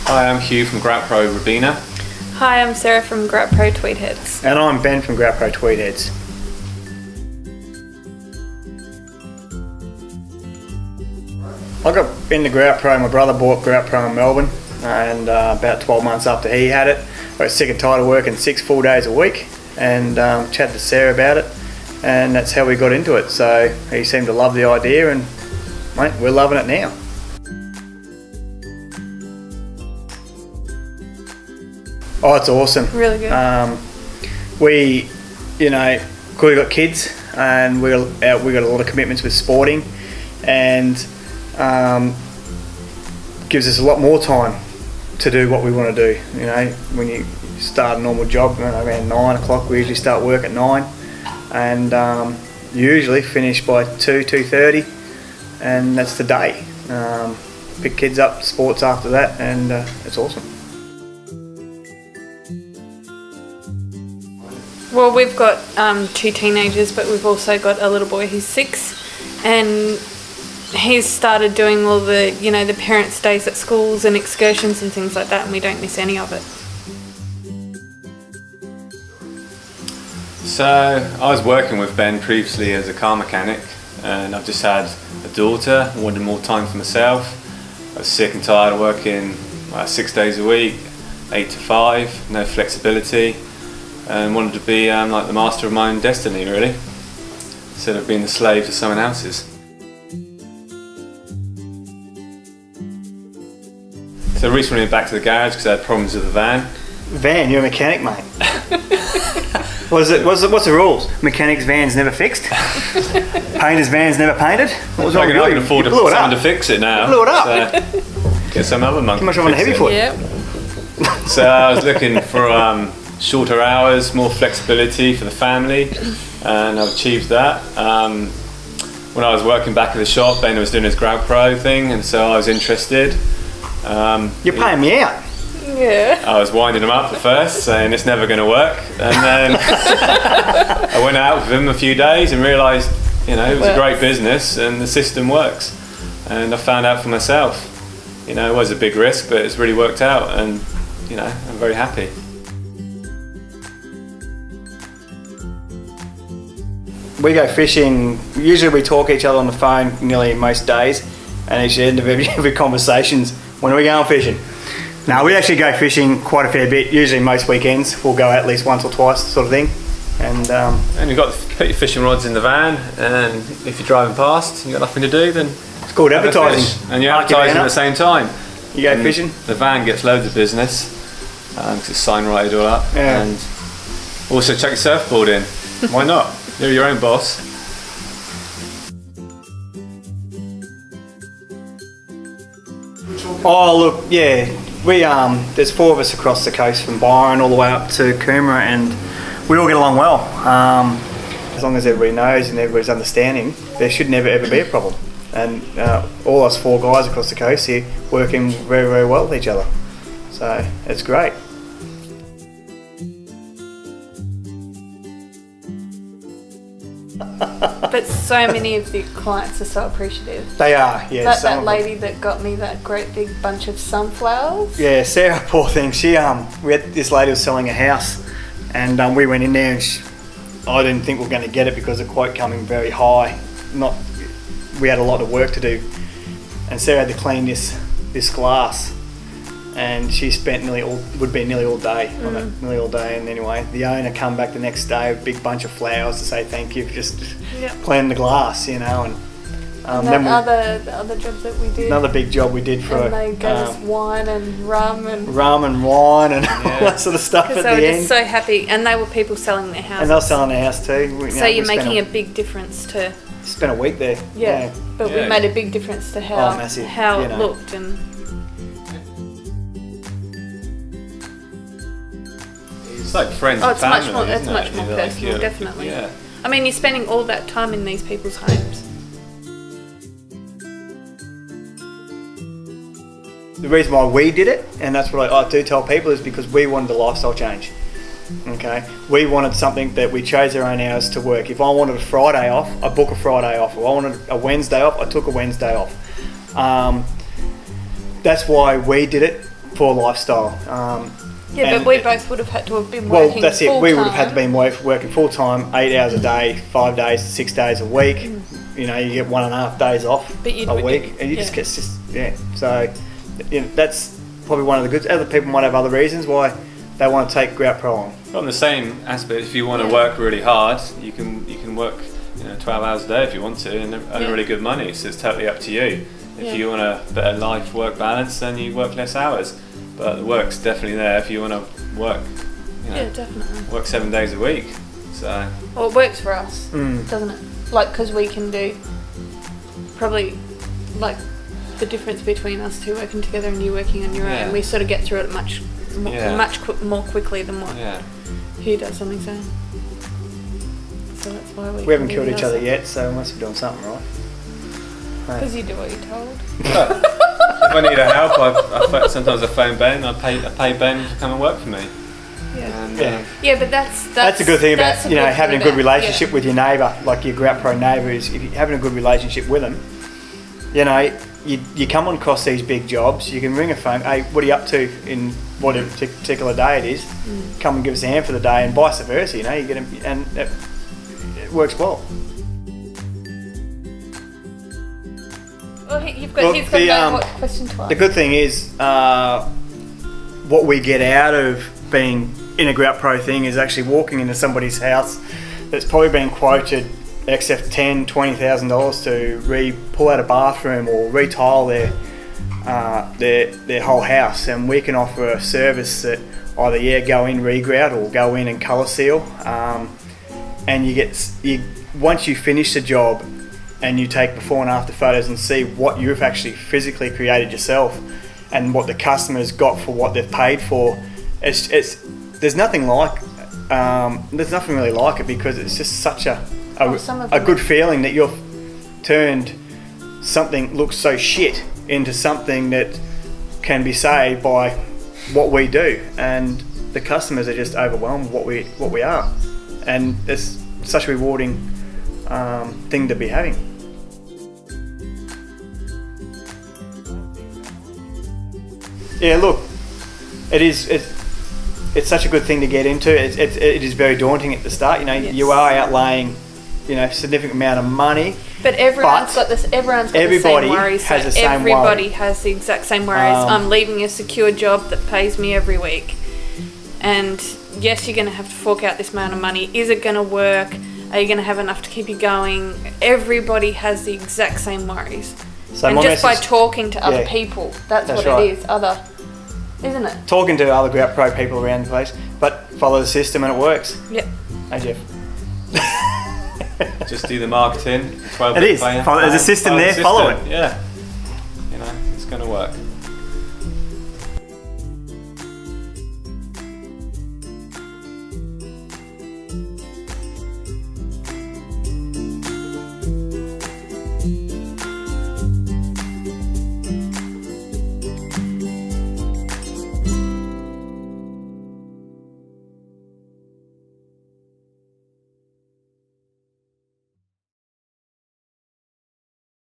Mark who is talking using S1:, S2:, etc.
S1: Hi, I'm Hugh from GroutPro Rabina.
S2: Hi, I'm Sarah from GroutPro Tweedheads.
S3: And I'm Ben from GroutPro Tweedheads. I got into GroutPro, my brother bought GroutPro in Melbourne, and about 12 months after he had it, I got sick and tired of working 6 full days a week, and chatted to Sarah about it, and that's how we got into it. So he seemed to love the idea, and mate, we're loving it now. Oh, it's awesome.
S2: Really good.
S3: We, you know, we got kids, and we got a lot of commitments with sporting, and gives us a lot more time to do what we want to do. You know, when you start a normal job around 9 o'clock, we usually start work at 9, and usually finish by 2:30, and that's the day. Pick kids up, sports after that, and it's awesome.
S2: Well, we've got 2 teenagers, but we've also got a little boy who's 6, and he's started doing all the, you know, the parents' days at schools and excursions and things like that, and we don't miss any of it.
S1: So I was working with Ben previously as a car mechanic, and I've just had a daughter. I wanted more time for myself. I was sick and tired of working 6 days a week, 8 to 5, no flexibility, and wanted to be like the master of my own destiny, really, instead of being the slave to someone else's. So I recently went back to the garage because I had problems with the van.
S3: Van, you're a mechanic, mate. What's the rules? Mechanics' van's never fixed? Painters' van's never painted? What was
S1: I can afford someone to fix it now.
S3: You blew it up.
S1: So get some other monkey.
S3: Too much on a heavy foot.
S2: Yep.
S1: So I was looking for shorter hours, more flexibility for the family, and I've achieved that. When I was working back at the shop, Ben was doing his GroutPro thing, and so I was interested.
S3: You're paying me out.
S2: Yeah.
S1: I was winding him up at first, saying it's never going to work, and then I went out with him a few days and realised, you know, it was a great business and the system works. And I found out for myself. You know, it was a big risk, but it's really worked out, and you know, I'm very happy.
S3: We go fishing, usually we talk each other on the phone nearly most days, and at the end of every conversations, when are we going fishing? No, we actually go fishing quite a fair bit, usually most weekends. We'll go out at least once or twice, sort of thing.
S1: And you've got to put your fishing rods in the van, and if you're driving past and you've got nothing to do, then
S3: it's called advertising.
S1: And you're advertising at the same time.
S3: You go fishing?
S1: The van gets loads of business, because it's sign rated all up.
S3: Yeah.
S1: And also chuck your surfboard in. Why not? You're your own boss.
S3: Oh look, yeah, we there's 4 of us across the coast from Byron all the way up to Coomera, and we all get along well. As long as everybody knows and everybody's understanding, there should never ever be a problem. And all us 4 guys across the coast here working very, very well with each other. So it's great.
S2: But so many of the clients are so appreciative.
S3: They are, yeah.
S2: That lady that got me that great big bunch of sunflowers.
S3: Yeah, Sarah, poor thing. She we had this lady was selling a house, and we went in there, and I didn't think we were going to get it because the quote coming very high. We had a lot of work to do, and Sarah had to clean this glass, and she spent nearly all day on it, nearly all day. And anyway, the owner come back the next day with a big bunch of flowers to say thank you for just cleaning the glass, you know. And
S2: then the other jobs that we did.
S3: Another big job we did for.
S2: And they gave us wine and rum and
S3: wine and all that sort of stuff at the end.
S2: Because they were just so happy, and they were people selling their houses.
S3: And they were selling their house too.
S2: So you're making a big difference to.
S3: Spent a week there.
S2: Yeah, but we made a big difference to how it looked and.
S1: It's like friends and family.
S2: It's much more personal, definitely.
S1: Yeah.
S2: I mean, you're spending all that time in these people's homes.
S3: The reason why we did it, and that's what I do tell people, is because we wanted a lifestyle change. Okay, we wanted something that we chose our own hours to work. If I wanted a Friday off, I book a Friday off. If I wanted a Wednesday off, I took a Wednesday off. That's why we did it. for lifestyle.
S2: Yeah,
S3: and
S2: but we both would have had to have been
S3: well,
S2: working
S3: that's it. We would have had to
S2: full-time.
S3: be working full time, 8 hours a day, 5 days, 6 days a week. You know, you get 1.5 days off
S2: But you'd
S3: a
S2: be
S3: week,
S2: doing-
S3: and you just
S2: yeah.
S3: get So, you know, that's probably one of the good. Other people might have other reasons why they want to take GroutPro on.
S1: On the same aspect, if you want to
S2: Yeah.
S1: work really hard, you can work 12 hours a day if you want to and earn
S2: Yeah.
S1: really good money. So it's totally up to you. If
S2: Yeah.
S1: you want a better life-work balance, then you work less hours. But the work's definitely there if you want to work.
S2: Yeah, definitely.
S1: Work 7 days a week. So
S2: Well, it works for us,
S3: Mm.
S2: doesn't it? Like, because we can do probably like the difference between us two working together and you working on your
S1: Yeah.
S2: own. We sort of get through it much more quickly than what
S1: yeah,
S2: he does on his own. So that's why
S3: We haven't killed each other yet, so we must be doing something right.
S2: Because you do what you're told.
S1: but if I need a help, sometimes I phone Ben. I pay Ben to come and work for me.
S2: Yeah.
S1: And,
S3: Yeah.
S2: Yeah, but that's
S3: a good thing about
S2: that's
S3: having a
S2: thing
S3: good
S2: about-
S3: relationship with your neighbour, like your GroutPro neighbour. Is if you're having a good relationship with them, you come on across these big jobs. You can ring a phone. Hey, what are you up to in whatever particular day it is? Come and give us a hand for the day, and vice versa. You get and it works well.
S2: Well, he's got
S3: the,
S2: no question to ask.
S3: The good thing is, what we get out of being in a GroutPro thing is actually walking into somebody's house that's probably been quoted except $10,000-$20,000 to pull out a bathroom or retile their whole house, and we can offer a service that either go in regrout or go in and colour seal, and once you finish the job and you take before and after photos and see what you've actually physically created yourself and what the customer's got for what they've paid for, there's nothing really like it, because it's just such a good feeling that you've turned something looks so shit into something that can be saved by what we do, and the customers are just overwhelmed with what we are, and it's such a rewarding thing to be having. Yeah, look, it's such a good thing to get into. It is very daunting at the start.
S2: Yes.
S3: You are outlaying, a significant amount of money.
S2: But everyone's got the same worries.
S3: Has the same
S2: everybody
S3: worry.
S2: has the exact same worries. I'm leaving a secure job that pays me every week, and yes, you're going to have to fork out this amount of money. Is it going to work? Are you going to have enough to keep you going? Everybody has the exact same worries.
S3: So
S2: and
S3: my
S2: just by
S3: message-
S2: talking to other
S3: Yeah.
S2: people, that's what
S3: right.
S2: it is. Isn't it?
S3: Talking to other GroutPro people around the place, but follow the system and it works.
S2: Yep.
S3: Hey Jeff.
S1: just do the marketing. 12
S3: It is. There's a system there, follow it.
S1: Yeah. It's going to work.